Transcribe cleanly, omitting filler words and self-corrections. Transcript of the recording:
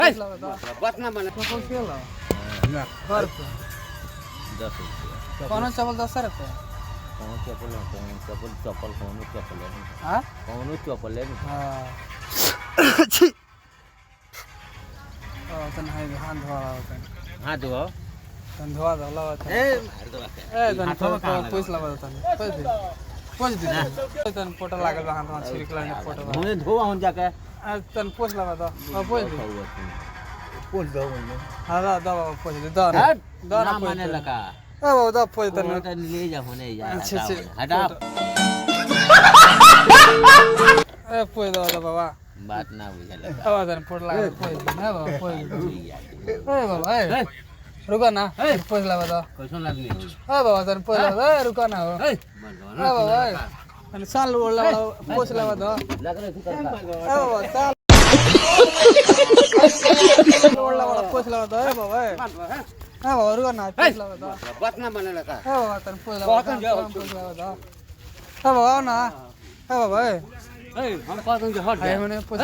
पोछ लावा तो बस ना माने तो पोछ लो ना घर पे 10 रुपया कौन चावल 10 रुपए कौन चप्पल कौन चप्पल है हां कौन चप्पल है हां ओ तन है हाथ धोवा तन हां दो तन धोवा दो लावा तन मार दो तन पोछ लावा तन पोछ दे तन फोटो लागल बा हाथ में छिड़कला ने फोटो हमें धोवा हो जाके तन पोछ लावा तो पोछ दे पोछ दो मैंने हां दा पोछ दे दा ना माने लगा ए बाबा दा पोछ तन तो ले जा होने यार अच्छा हटा ए पोछ दो बाबा बात ना बुझल आवाज न फोटो लागल पोछ दे ना बाबा पोछ दे ए बाबा ए रुको ना पोछ लावा तो कैसन लगनी ए बाबा तन पोछ लावा ए रुको ना हो ए बाबा ए अनि साल ओला पोछ लावा तो लग रहा है ए बाबा साल ओला पोछ लावा तो ए बाबा ए बाबा रुको ना पोछ लावा तो बस ना माने लगा ए बाबा तन पोछ लावा तो ए बाबा आओ ना ए बाबा ए हम कहते हैं हट आए मैंने पोछ